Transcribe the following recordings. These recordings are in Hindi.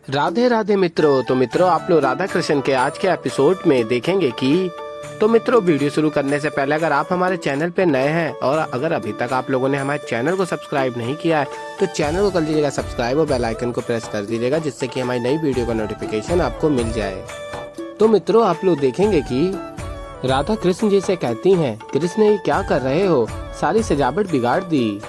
राधे राधे मित्रों। तो मित्रों, आप लोग राधा कृष्ण के आज के एपिसोड में देखेंगे कि मित्रों, वीडियो शुरू करने से पहले अगर आप हमारे चैनल पे नए हैं और अगर अभी तक आप लोगों ने हमारे चैनल को सब्सक्राइब नहीं किया है तो चैनल को कर लीजिएगा सब्सक्राइब और बेल आइकन को प्रेस कर दीजिएगा, जिससे कि हमारी नई वीडियो का नोटिफिकेशन आपको मिल जाए। तो मित्रों, आप लोग देखेंगे कि राधा कृष्ण जी से कहती हैं, कृष्ण ये क्या कर रहे हो, सारी सजावट बिगाड़ दी।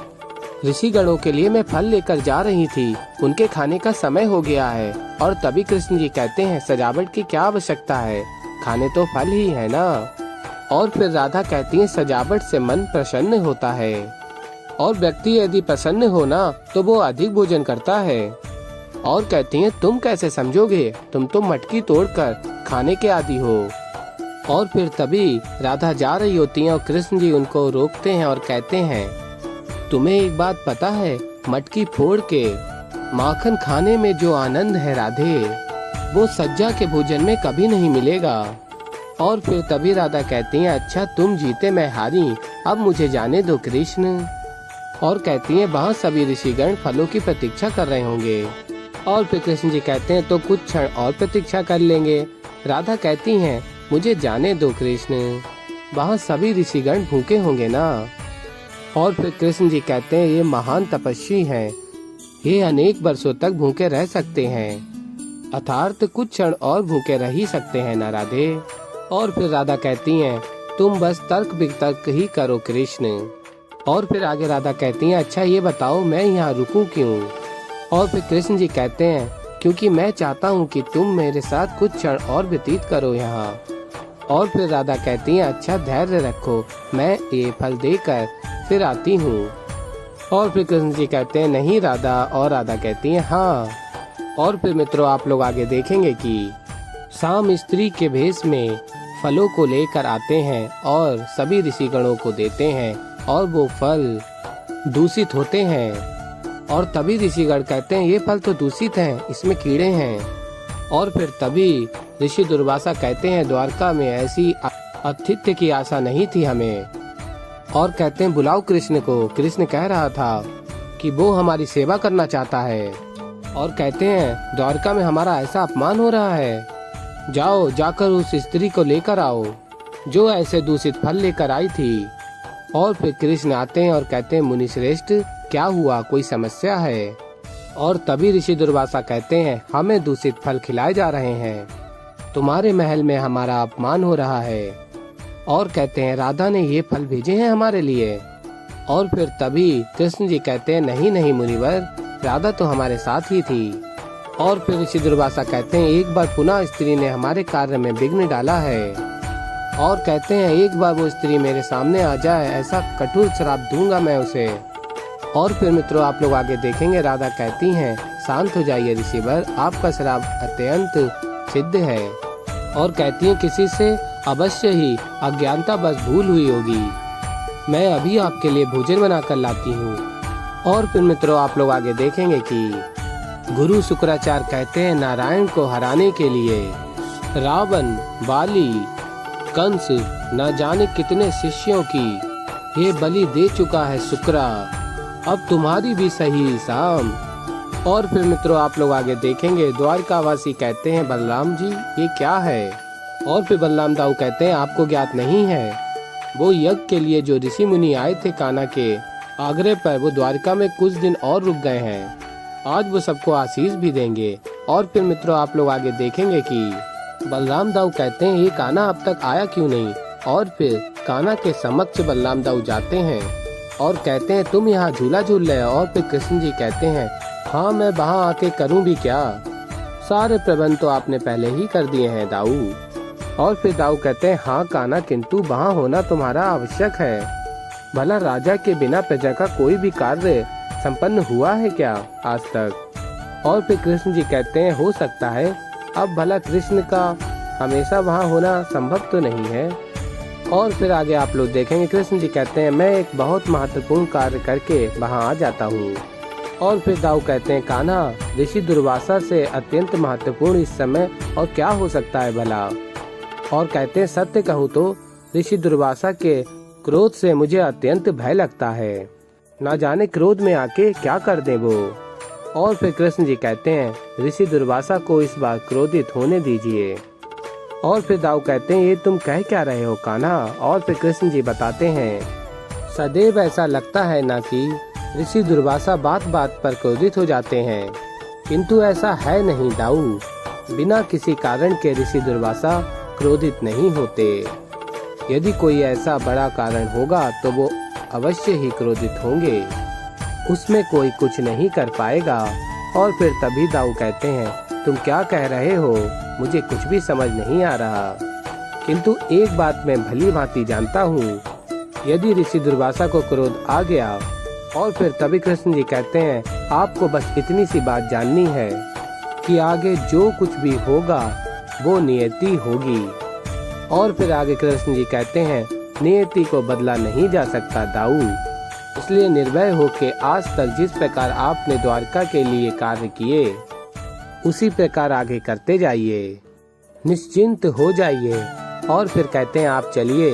ऋषि गणों के लिए मैं फल लेकर जा रही थी, उनके खाने का समय हो गया है। और तभी कृष्ण जी कहते हैं, सजावट की क्या आवश्यकता है, खाने तो फल ही है ना। और फिर राधा कहती है, सजावट से मन प्रसन्न होता है और व्यक्ति यदि प्रसन्न हो ना तो वो अधिक भोजन करता है। और कहती हैं, तुम कैसे समझोगे, तुम तो मटकी तोड़कर खाने के आदी हो। और फिर तभी राधा जा रही होती है और कृष्ण जी उनको रोकते हैं और कहते हैं, तुम्हें एक बात पता है, मटकी फोड़ के माखन खाने में जो आनंद है राधे, वो सज्जा के भोजन में कभी नहीं मिलेगा। और फिर तभी राधा कहती हैं, अच्छा तुम जीते मैं हारी, अब मुझे जाने दो कृष्ण। और कहती हैं, वहाँ सभी ऋषिगण फलों की प्रतीक्षा कर रहे होंगे। और फिर कृष्ण जी कहते हैं, तो कुछ क्षण और प्रतीक्षा कर लेंगे। राधा कहती हैं, मुझे जाने दो कृष्ण, वहाँ सभी ऋषिगण भूखे होंगे ना। और फिर कृष्ण जी कहते हैं, ये महान तपस्वी हैं, ये अनेक वर्षों तक भूखे रह सकते हैं, अर्थात कुछ क्षण और भूखे रह ही सकते हैं ना राधे। और फिर राधा कहती हैं, तुम बस तर्क वितर्क ही करो कृष्ण। और फिर आगे राधा कहती हैं, अच्छा ये बताओ मैं यहाँ रुकूं क्यों। और फिर कृष्ण जी कहते हैं, क्योंकि मैं चाहता हूँ कि तुम मेरे साथ कुछ क्षण और व्यतीत करो यहाँ। और फिर राधा कहती हैं, अच्छा धैर्य रखो, मैं ये फल देकर फिर आती हूँ। और फिर कृष्ण जी कहते हैं, नहीं राधा। और राधा कहती है, हाँ। और फिर मित्रों, आप लोग आगे देखेंगे कि शाम स्त्री के भेष में फलों को लेकर आते हैं और सभी ऋषिगणों को देते हैं और वो फल दूषित होते हैं। और तभी ऋषिगण कहते हैं, ये फल तो दूषित हैं, इसमें कीड़े हैं। और फिर तभी ऋषि दुर्वासा कहते हैं, द्वारका में ऐसी आतिथ्य की आशा नहीं थी हमें। और कहते हैं, बुलाओ कृष्ण को। कृष्ण कह रहा था कि वो हमारी सेवा करना चाहता है। और कहते हैं, द्वारका में हमारा ऐसा अपमान हो रहा है, जाओ जाकर उस स्त्री को लेकर आओ जो ऐसे दूषित फल लेकर आई थी। और फिर कृष्ण आते हैं और कहते हैं, मुनि श्रेष्ठ क्या हुआ, कोई समस्या है। और तभी ऋषि दुर्वासा कहते हैं, हमें दूषित फल खिलाए जा रहे हैं, तुम्हारे महल में हमारा अपमान हो रहा है। और कहते हैं, राधा ने ये फल भेजे हैं हमारे लिए। और फिर तभी कृष्ण जी कहते हैं, नहीं नहीं मुनिवर, राधा तो हमारे साथ ही थी। और फिर ऋषि दुर्वासा कहते हैं, एक बार पुनः स्त्री ने हमारे कार्य में विघ्न डाला है। और कहते हैं, एक बार वो स्त्री मेरे सामने आ जाए, ऐसा कठोर श्राप दूंगा मैं उसे। और फिर मित्रों, आप लोग आगे देखेंगे, राधा कहती हैं, शांत हो जाइए ऋषिवर, आपका श्राप अत्यंत सिद्ध है। और कहती हैं, किसी से अवश्य ही अज्ञानता बस भूल हुई होगी, मैं अभी आपके लिए भोजन बनाकर लाती हूँ। और फिर मित्रों, आप लोग आगे देखेंगे कि गुरु शुक्राचार्य कहते हैं, नारायण को हराने के लिए रावण, बाली, कंस न जाने कितने शिष्यों की ये बलि दे चुका है शुक्रा, अब तुम्हारी भी सही शाम। और फिर मित्रों, आप लोग आगे देखेंगे, द्वारकावासी कहते हैं, बलराम जी ये क्या है। और फिर बलराम दाऊ कहते हैं, आपको ज्ञात नहीं है, वो यज्ञ के लिए जो ऋषि मुनि आए थे कान्हा के आग्रह पर, वो द्वारका में कुछ दिन और रुक गए हैं, आज वो सबको आशीष भी देंगे। और फिर मित्रों, आप लोग आगे देखेंगे कि बलराम दाऊ कहते हैं, ये कान्हा अब तक आया क्यों नहीं। और फिर कान्हा के समक्ष बलराम दाऊ जाते हैं और कहते हैं, तुम यहाँ झूला झूल रहे हो। और फिर कृष्ण जी कहते हैं, हाँ मैं वहाँ आके करूँ भी क्या, सारे प्रबंध तो आपने पहले ही कर दिए हैं दाऊ। और फिर दाऊ कहते हैं, हाँ कान्हा, किंतु वहाँ होना तुम्हारा आवश्यक है, भला राजा के बिना प्रजा का कोई भी कार्य संपन्न हुआ है क्या आज तक। और फिर कृष्ण जी कहते हैं, हो सकता है, अब भला कृष्ण का हमेशा वहाँ होना संभव तो नहीं है। और फिर आगे आप लोग देखेंगे, कृष्ण जी कहते हैं, मैं एक बहुत महत्वपूर्ण कार्य करके वहाँ आ जाता हूँ। और फिर दाऊ कहते हैं, कान्हा, ऋषि दुर्वासा से अत्यंत महत्वपूर्ण इस समय और क्या हो सकता है भला। और कहते हैं, सत्य कहूँ तो ऋषि दुर्वासा के क्रोध से मुझे अत्यंत भय लगता है, ना जाने क्रोध में आके क्या कर दे वो। और फिर कृष्ण जी कहते हैं ऋषि दुर्वासा को इस बार क्रोधित होने दीजिए। और फिर दाऊ कहते हैं ये तुम कह क्या रहे हो कान्हा। और फिर कृष्ण जी बताते हैं सदैव ऐसा लगता है ना कि ऋषि दुर्वासा बात बात पर क्रोधित हो जाते हैं, किंतु ऐसा है नहीं दाऊ। बिना किसी कारण के ऋषि दुर्वासा क्रोधित नहीं होते। यदि कोई ऐसा बड़ा कारण होगा तो वो अवश्य ही क्रोधित होंगे, उसमें कोई कुछ नहीं कर पाएगा। और फिर तभी दाऊ कहते हैं तुम क्या कह रहे हो, मुझे कुछ भी समझ नहीं आ रहा, किंतु एक बात मैं भली भांति जानता हूँ, यदि ऋषि दुर्वासा को क्रोध आ गया। और फिर तभी कृष्ण जी कहते हैं आपको बस इतनी सी बात जाननी है कि आगे जो कुछ भी होगा वो नियति होगी। और फिर आगे कृष्ण जी कहते हैं नियति को बदला नहीं जा सकता दाऊ, इसलिए निर्भय होके आज तक जिस प्रकार आपने द्वारका के लिए कार्य किए उसी प्रकार आगे करते जाइए, निश्चिंत हो जाइए। और फिर कहते हैं आप चलिए,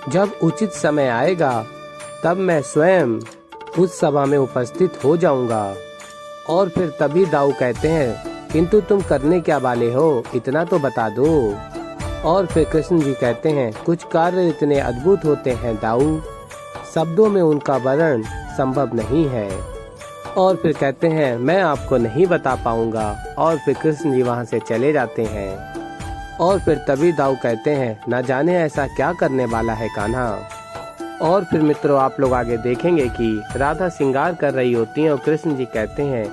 जब उचित समय आएगा तब मैं स्वयं उस सभा में उपस्थित हो जाऊंगा। और फिर तभी दाऊ कहते हैं किंतु तुम करने क्या वाले हो, इतना तो बता दो। और फिर कृष्ण जी कहते हैं कुछ कार्य इतने अद्भुत होते हैं दाऊ, शब्दों में उनका वर्णन संभव नहीं है। और फिर कहते हैं मैं आपको नहीं बता पाऊंगा। और फिर कृष्ण जी वहां से चले जाते हैं। और फिर तभी दाऊ कहते हैं न जाने ऐसा क्या करने वाला है कान्हा। और फिर मित्रों आप लोग आगे देखेंगे कि राधा श्रृंगार कर रही होती हैं और कृष्ण जी कहते हैं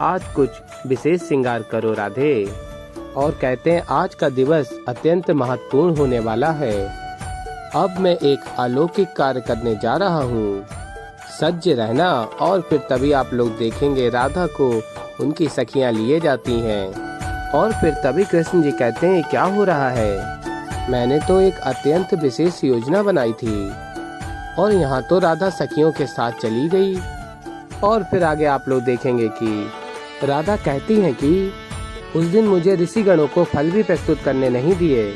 आज कुछ विशेष श्रृंगार करो राधे। और कहते हैं आज का दिवस अत्यंत महत्वपूर्ण होने वाला है, अब मैं एक अलौकिक कार्य करने जा रहा हूँ, सज्ज रहना। और फिर तभी आप लोग देखेंगे राधा को उनकी सखियाँ लिए जाती हैं। और फिर तभी कृष्ण जी कहते हैं क्या हो रहा है, मैंने तो एक अत्यंत विशेष योजना बनाई थी और यहाँ तो राधा सखियों के साथ चली गई। और फिर आगे आप लोग देखेंगे कि राधा कहती हैं कि उस दिन मुझे ऋषिगणों को फल भी प्रस्तुत करने नहीं दिए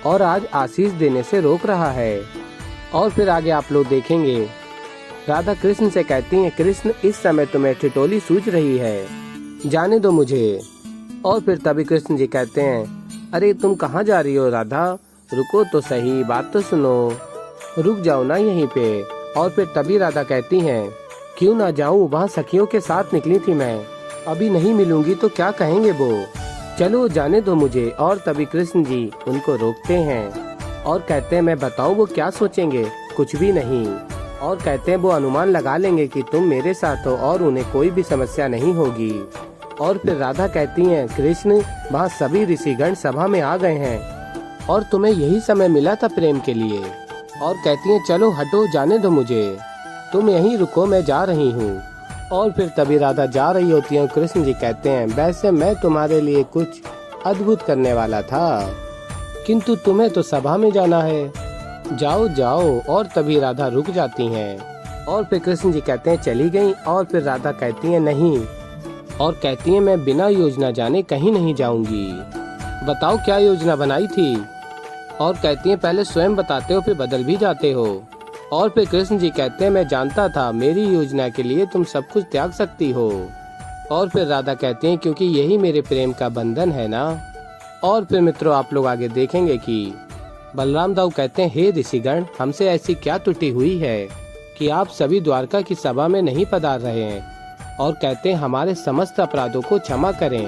और आज आशीष देने से रोक रहा है। और फिर आगे आप लोग देखेंगे राधा कृष्ण से कहती हैं कृष्ण इस समय तुम्हें ठिठोली सूझ रही है, जाने दो मुझे। और फिर तभी कृष्ण जी कहते हैं अरे तुम कहाँ जा रही हो राधा, रुको तो सही, बात तो सुनो, रुक जाओ ना यहीं पे। और फिर तभी राधा कहती हैं क्यों ना जाऊं, वहाँ सखियों के साथ निकली थी मैं, अभी नहीं मिलूंगी तो क्या कहेंगे वो, चलो जाने दो मुझे। और तभी कृष्ण जी उनको रोकते हैं और कहते हैं मैं बताऊं वो क्या सोचेंगे, कुछ भी नहीं। और कहते हैं वो अनुमान लगा लेंगे कि तुम मेरे साथ हो और उन्हें कोई भी समस्या नहीं होगी। और फिर राधा कहती हैं कृष्ण वहाँ सभी ऋषिगण सभा में आ गए हैं और तुम्हें यही समय मिला था प्रेम के लिए। और कहती हैं चलो हटो, जाने दो मुझे, तुम यहीं रुको, मैं जा रही हूँ। और फिर तभी राधा जा रही होती है और कृष्ण जी कहते हैं वैसे मैं तुम्हारे लिए कुछ अद्भुत करने वाला था, किंतु तुम्हें तो सभा में जाना है, जाओ जाओ। और तभी राधा रुक जाती हैं। और फिर कृष्ण जी कहते हैं चली गई। और फिर राधा कहती है नहीं, और कहती है मैं बिना योजना जाने कहीं नहीं जाऊंगी, बताओ क्या योजना बनाई थी। और कहती है पहले स्वयं बताते हो फिर बदल भी जाते हो। और फिर कृष्ण जी कहते हैं मैं जानता था मेरी योजना के लिए तुम सब कुछ त्याग सकती हो। और फिर राधा कहती हैं क्योंकि यही मेरे प्रेम का बंधन है ना। और फिर मित्रों आप लोग आगे देखेंगे कि बलराम दाऊ कहते हैं हे ऋषिगण, हमसे ऐसी क्या त्रुटि हुई है कि आप सभी द्वारका की सभा में नहीं पधार रहे हैं। और कहते हैं हमारे समस्त अपराधों को क्षमा करें,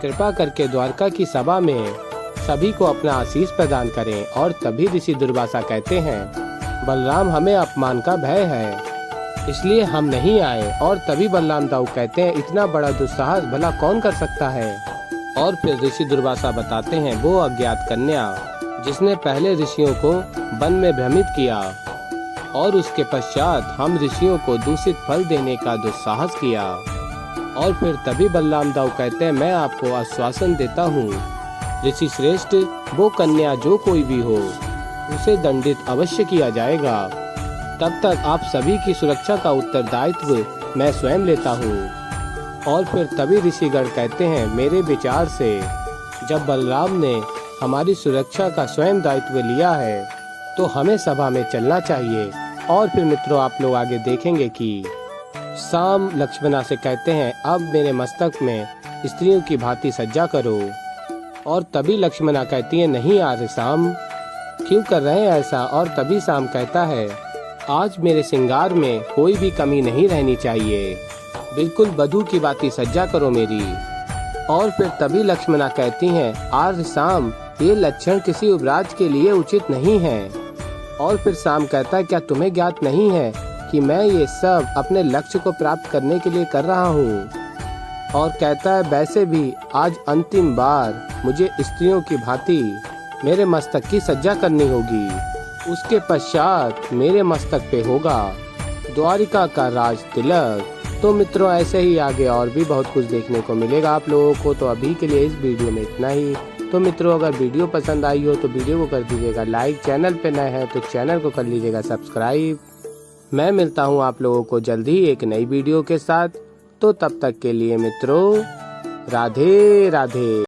कृपा करके द्वारका की सभा में सभी को अपना आशीष प्रदान करें। और तभी ऋषि दुर्वासा कहते हैं बलराम हमें अपमान का भय है इसलिए हम नहीं आए। और तभी बलराम दाऊ कहते हैं इतना बड़ा दुस्साहस भला कौन कर सकता है। और फिर ऋषि दुर्वासा बताते हैं वो अज्ञात कन्या जिसने पहले ऋषियों को वन में भ्रमित किया और उसके पश्चात हम ऋषियों को दूषित फल देने का दुस्साहस किया। और फिर तभी बलराम दाऊ कहते हैं मैं आपको आश्वासन देता हूँ ऋषि श्रेष्ठ, वो कन्या जो कोई भी हो उसे दंडित अवश्य किया जाएगा। तब तक आप सभी की सुरक्षा का उत्तरदायित्व मैं स्वयं लेता हूँ। और फिर तभी ऋषिगण कहते हैं मेरे विचार से जब बलराम ने हमारी सुरक्षा का स्वयं दायित्व लिया है तो हमें सभा में चलना चाहिए। और फिर मित्रों आप लोग आगे देखेंगे कि साम लक्ष्मणा से कहते हैं, अब मेरे मस्तक में स्त्रियों की भांति सज्जा करो। और तभी लक्ष्मणा कहती है, नहीं आर्य साम, क्यों कर रहे हैं ऐसा। और तभी साम कहता है, आज मेरे श्रृंगार में कोई भी कमी नहीं रहनी चाहिए, बिल्कुल वधू की भांति सज्जा करो मेरी। और फिर तभी लक्ष्मणा कहती हैं, आर्य साम, ये लक्षण किसी युवराज के लिए उचित नहीं है। और फिर साम कहता है, क्या तुम्हें ज्ञात नहीं है कि मैं ये सब अपने लक्ष्य को प्राप्त करने के लिए कर रहा हूँ। और कहता है, वैसे भी आज अंतिम बार मुझे स्त्रियों की भांति मेरे मस्तक की सज्जा करनी होगी, उसके पश्चात मेरे मस्तक पे होगा द्वारिका का राज तिलक। तो मित्रों, ऐसे ही आगे और भी बहुत कुछ देखने को मिलेगा आप लोगों को। तो अभी के लिए इस वीडियो में इतना ही। तो मित्रों, अगर वीडियो पसंद आई हो तो वीडियो को कर दीजिएगा लाइक, चैनल पे नए हैं तो चैनल को कर लीजिएगा सब्सक्राइब। मैं मिलता हूँ आप लोगों को जल्द ही एक नई वीडियो के साथ। तो तब तक के लिए मित्रों, राधे राधे।